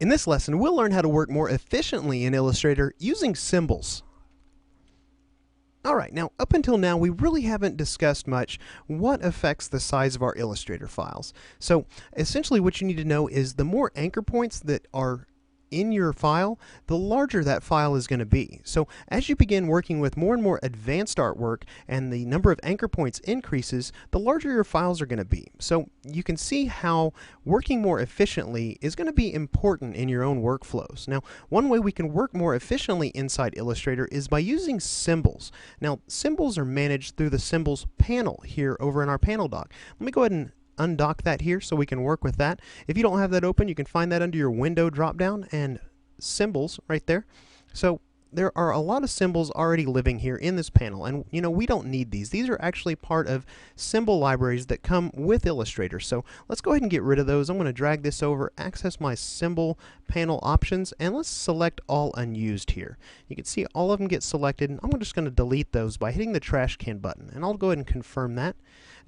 In this lesson, we'll learn how to work more efficiently in Illustrator using symbols. Alright, now up until now we really haven't discussed much what affects the size of our Illustrator files. So essentially what you need to know is the more anchor points that are in your file, the larger that file is going to be. So as you begin working with more and more advanced artwork and the number of anchor points increases, the larger your files are going to be. So you can see how working more efficiently is going to be important in your own workflows. Now, one way we can work more efficiently inside Illustrator is by using symbols. Now, symbols are managed through the Symbols panel here over in our panel dock. Let me go ahead and undock that here so we can work with that. If you don't have that open, you can find that under your window drop down and symbols right there. So there are a lot of symbols already living here in this panel, and we don't need these. These are actually part of symbol libraries that come with Illustrator. So let's go ahead and get rid of those. I'm going to drag this over, access my symbol panel options, and let's select all unused here. You can see all of them get selected, and I'm just going to delete those by hitting the trash can button, and I'll go ahead and confirm that.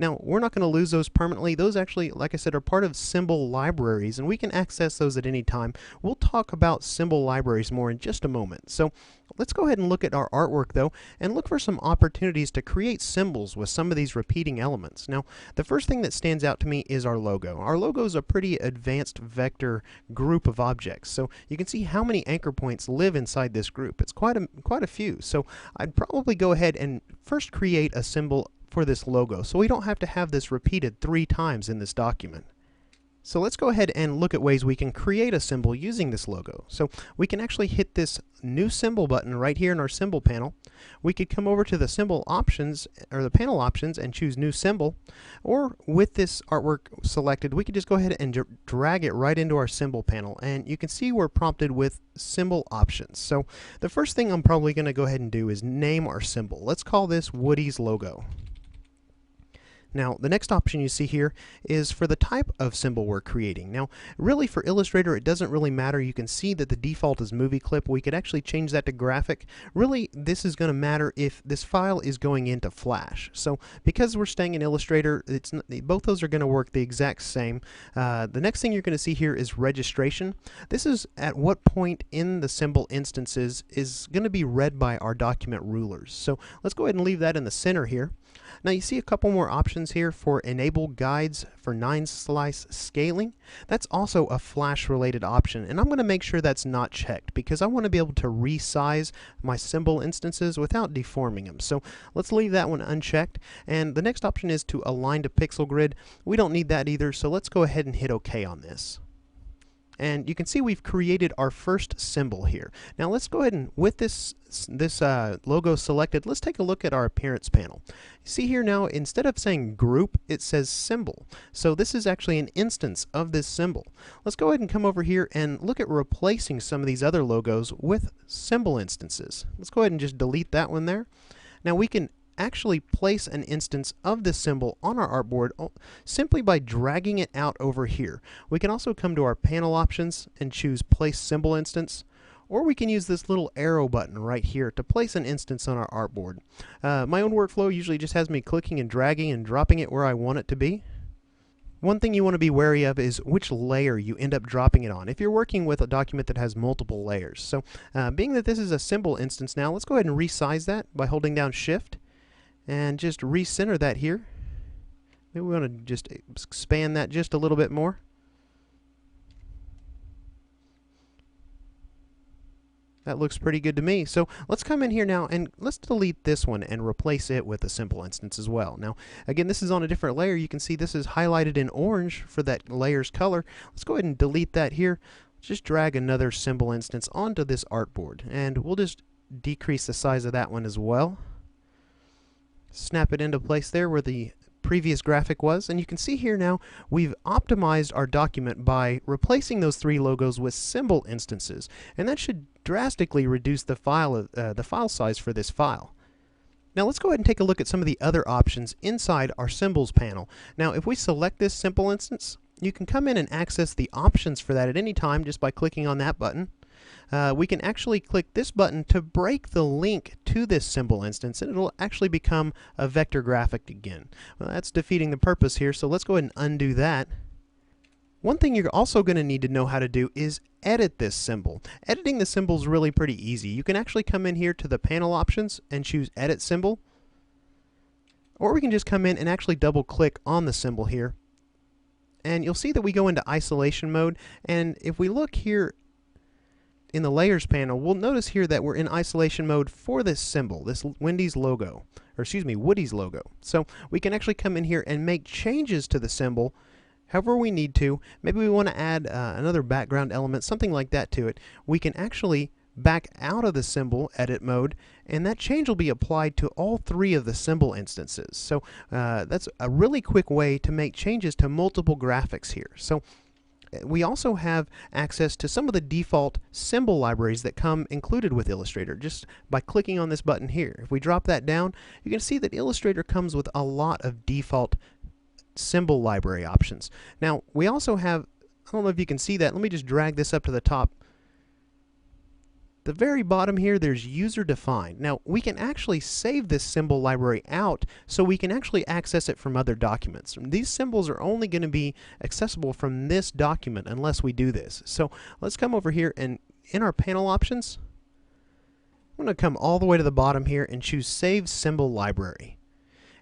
Now, we're not going to lose those permanently. Those actually, like I said, are part of symbol libraries, and we can access those at any time. We'll talk about symbol libraries more in just a moment. So let's go ahead and look at our artwork, though, and look for some opportunities to create symbols with some of these repeating elements. Now, the first thing that stands out to me is our logo. Our logo is a pretty advanced vector group of objects. So you can see how many anchor points live inside this group. It's quite a few. So I'd probably go ahead and first create a symbol for this logo, so we don't have to have this repeated 3 times in this document. So let's go ahead and look at ways we can create a symbol using this logo. So we can actually hit this new symbol button right here in our symbol panel. We could come over to the symbol options, or the panel options, and choose new symbol. Or with this artwork selected, we could just go ahead and drag it right into our symbol panel, and you can see we're prompted with symbol options. So the first thing I'm probably going to go ahead and do is name our symbol. Let's call this Woody's logo. Now, the next option you see here is for the type of symbol we're creating. Now, really for Illustrator, it doesn't really matter. You can see that the default is movie clip. We could actually change that to graphic. Really, this is going to matter if this file is going into Flash. So, because we're staying in Illustrator, both those are going to work the exact same. The next thing you're going to see here is registration. This is at what point in the symbol instances is going to be read by our document rulers. So, let's go ahead and leave that in the center here. Now you see a couple more options here for enable guides for 9-slice scaling. That's also a Flash related option, and I'm going to make sure that's not checked because I want to be able to resize my symbol instances without deforming them. So let's leave that one unchecked. And the next option is to align to pixel grid. We don't need that either, so let's go ahead and hit OK on this. And you can see we've created our first symbol here. Now let's go ahead and, with this logo selected, let's take a look at our appearance panel. See here now, instead of saying group, it says symbol. So this is actually an instance of this symbol. Let's go ahead and come over here and look at replacing some of these other logos with symbol instances. Let's go ahead and just delete that one there. Now we can actually place an instance of this symbol on our artboard simply by dragging it out over here. We can also come to our panel options and choose place symbol instance, or we can use this little arrow button right here to place an instance on our artboard. My own workflow usually just has me clicking and dragging and dropping it where I want it to be. One thing you want to be wary of is which layer you end up dropping it on if you're working with a document that has multiple layers. So being that this is a symbol instance now, let's go ahead and resize that by holding down Shift and just recenter that here. Maybe we want to just expand that just a little bit more. That looks pretty good to me. So let's come in here now and let's delete this one and replace it with a simple instance as well. Now, again, this is on a different layer. You can see this is highlighted in orange for that layer's color. Let's go ahead and delete that here. Just drag another symbol instance onto this artboard, and we'll just decrease the size of that one as well. Snap it into place there where the previous graphic was, and you can see here now we've optimized our document by replacing those 3 logos with symbol instances, and that should drastically reduce the file size for this file. Now let's go ahead and take a look at some of the other options inside our symbols panel. Now if we select this simple instance, you can come in and access the options for that at any time just by clicking on that button. We can actually click this button to break the link to this symbol instance, and it'll actually become a vector graphic again. Well, that's defeating the purpose here, so let's go ahead and undo that. One thing you're also going to need to know how to do is edit this symbol. Editing the symbol is really pretty easy. You can actually come in here to the panel options and choose Edit Symbol, or we can just come in and actually double click on the symbol here, and you'll see that we go into isolation mode. And if we look here in the layers panel, we'll notice here that we're in isolation mode for this symbol, this Woody's logo. So we can actually come in here and make changes to the symbol however we need to. Maybe we want to add another background element, something like that to it. We can actually back out of the symbol edit mode, and that change will be applied to all 3 of the symbol instances. So that's a really quick way to make changes to multiple graphics here. So we also have access to some of the default symbol libraries that come included with Illustrator just by clicking on this button here. If we drop that down, you can see that Illustrator comes with a lot of default symbol library options. Now we also have, I don't know if you can see that, let me just drag this up to the top. The very bottom here, there's user defined. Now we can actually save this symbol library out so we can actually access it from other documents. These symbols are only going to be accessible from this document unless we do this. So let's come over here, and in our panel options, I'm going to come all the way to the bottom here and choose Save Symbol Library.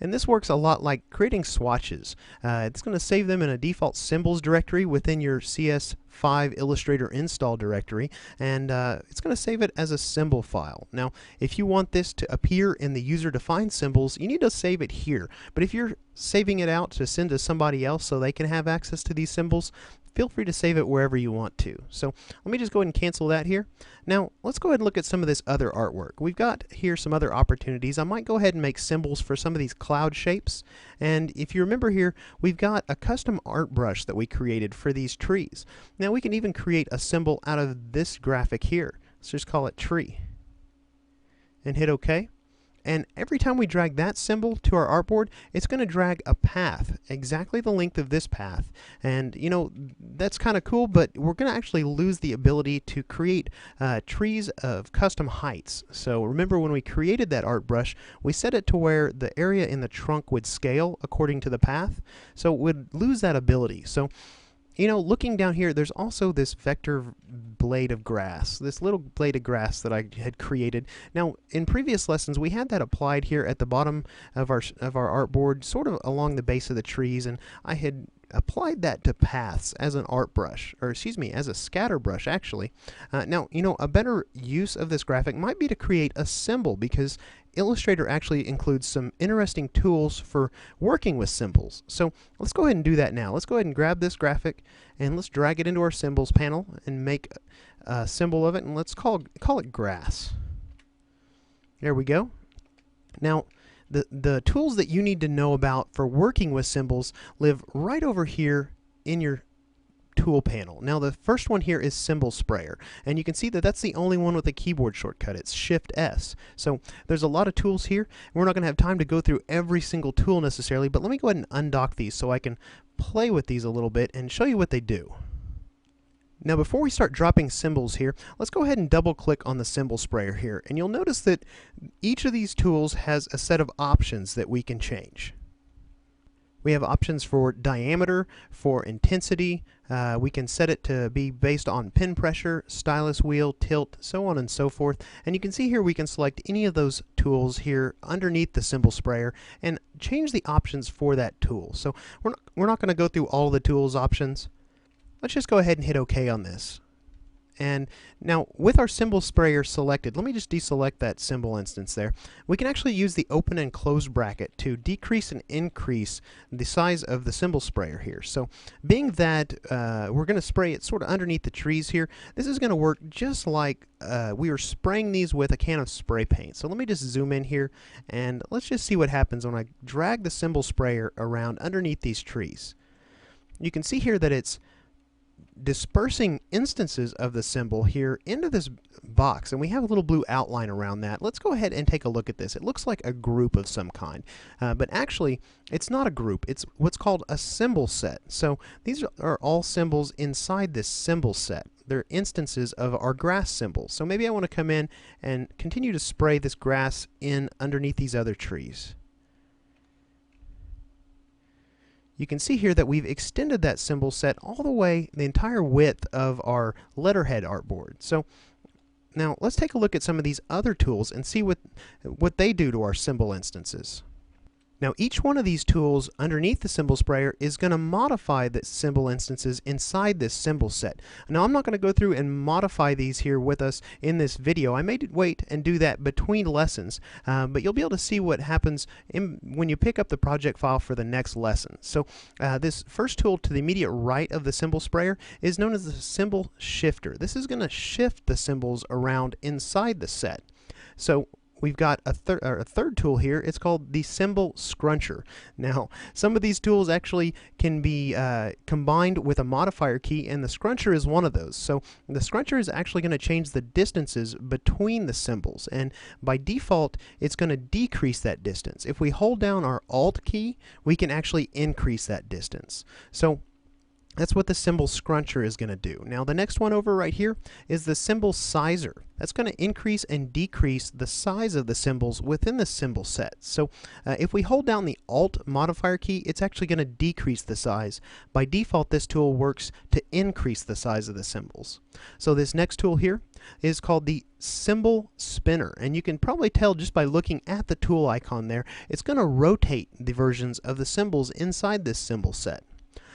And this works a lot like creating swatches. It's going to save them in a default symbols directory within your CS5 Illustrator install directory, and it's going to save it as a symbol file. Now, if you want this to appear in the user-defined symbols, you need to save it here. But if you're saving it out to send to somebody else so they can have access to these symbols, feel free to save it wherever you want to. So let me just go ahead and cancel that here. Now let's go ahead and look at some of this other artwork. We've got here some other opportunities. I might go ahead and make symbols for some of these cloud shapes. And if you remember here, we've got a custom art brush that we created for these trees. Now we can even create a symbol out of this graphic here. Let's just call it tree and hit OK. And every time we drag that symbol to our artboard, it's going to drag a path, exactly the length of this path. And you know, that's kind of cool, but we're going to actually lose the ability to create trees of custom heights. So remember, when we created that art brush, we set it to where the area in the trunk would scale according to the path. So it would lose that ability. So you know, looking down here, there's also this vector blade of grass, this little blade of grass that I had created. Now, in previous lessons, we had that applied here at the bottom of our artboard, sort of along the base of the trees, and I had applied that to paths as an art brush, or excuse me, as a scatter brush actually. Now, you know, a better use of this graphic might be to create a symbol, because Illustrator actually includes some interesting tools for working with symbols. So let's go ahead and do that now. Let's go ahead and grab this graphic and let's drag it into our symbols panel and make a symbol of it, and let's call it grass. There we go. Now the tools that you need to know about for working with symbols live right over here in your tool panel. Now the first one here is Symbol Sprayer, and you can see that that's the only one with a keyboard shortcut. It's Shift S. So there's a lot of tools here. We're not going to have time to go through every single tool necessarily, but let me go ahead and undock these so I can play with these a little bit and show you what they do. Now before we start dropping symbols here, let's go ahead and double click on the Symbol Sprayer here, and you'll notice that each of these tools has a set of options that we can change. We have options for diameter, for intensity. We can set it to be based on pen pressure, stylus wheel, tilt, so on and so forth. And you can see here we can select any of those tools here underneath the Symbol Sprayer and change the options for that tool. So we're not going to go through all the tools options. Let's just go ahead and hit OK on this. And now with our Symbol Sprayer selected, let me just deselect that symbol instance there. We can actually use the open and close bracket to decrease and increase the size of the Symbol Sprayer here. So being that we're going to spray it sort of underneath the trees here, this is going to work just like we were spraying these with a can of spray paint. So let me just zoom in here and let's just see what happens when I drag the Symbol Sprayer around underneath these trees. You can see here that it's dispersing instances of the symbol here into this box, and we have a little blue outline around that. Let's go ahead and take a look at this. It looks like a group of some kind, but actually it's not a group. It's what's called a symbol set. So these are all symbols inside this symbol set. They're instances of our grass symbol. So maybe I want to come in and continue to spray this grass in underneath these other trees. you can see here that we've extended that symbol set all the way, the entire width of our letterhead artboard. So now let's take a look at some of these other tools and see what they do to our symbol instances. Now each one of these tools underneath the symbol sprayer is going to modify the symbol instances inside this symbol set. Now I'm not going to go through and modify these here with us in this video. I may wait and do that between lessons, but you'll be able to see what happens when you pick up the project file for the next lesson. So this first tool to the immediate right of the symbol sprayer is known as the symbol shifter. This is going to shift the symbols around inside the set. So we've got a third tool here. It's called the symbol scruncher. Now, some of these tools actually can be combined with a modifier key, and the scruncher is one of those. So the scruncher is actually going to change the distances between the symbols, and by default, it's going to decrease that distance. If we hold down our Alt key, we can actually increase that distance. So that's what the symbol scruncher is going to do. Now the next one over right here is the symbol sizer. That's going to increase and decrease the size of the symbols within the symbol set. So if we hold down the Alt modifier key, it's actually going to decrease the size. By default, this tool works to increase the size of the symbols. So this next tool here is called the symbol spinner, and you can probably tell just by looking at the tool icon there, it's going to rotate the versions of the symbols inside this symbol set.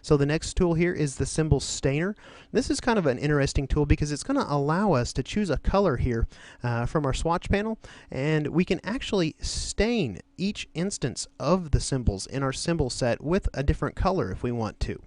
So the next tool here is the symbol stainer. This is kind of an interesting tool because it's going to allow us to choose a color here from our swatch panel, and we can actually stain each instance of the symbols in our symbol set with a different color if we want to.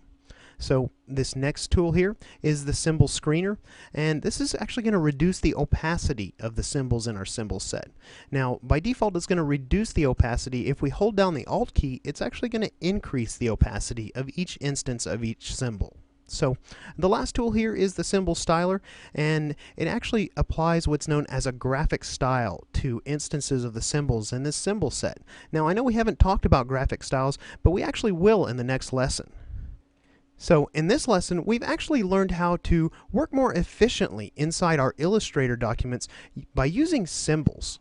So this next tool here is the symbol screener, and this is actually going to reduce the opacity of the symbols in our symbol set. Now by default it's going to reduce the opacity. If we hold down the Alt key, it's actually going to increase the opacity of each instance of each symbol. So the last tool here is the symbol styler, and it actually applies what's known as a graphic style to instances of the symbols in this symbol set. Now I know we haven't talked about graphic styles, but we actually will in the next lesson. So in this lesson, we've actually learned how to work more efficiently inside our Illustrator documents by using symbols.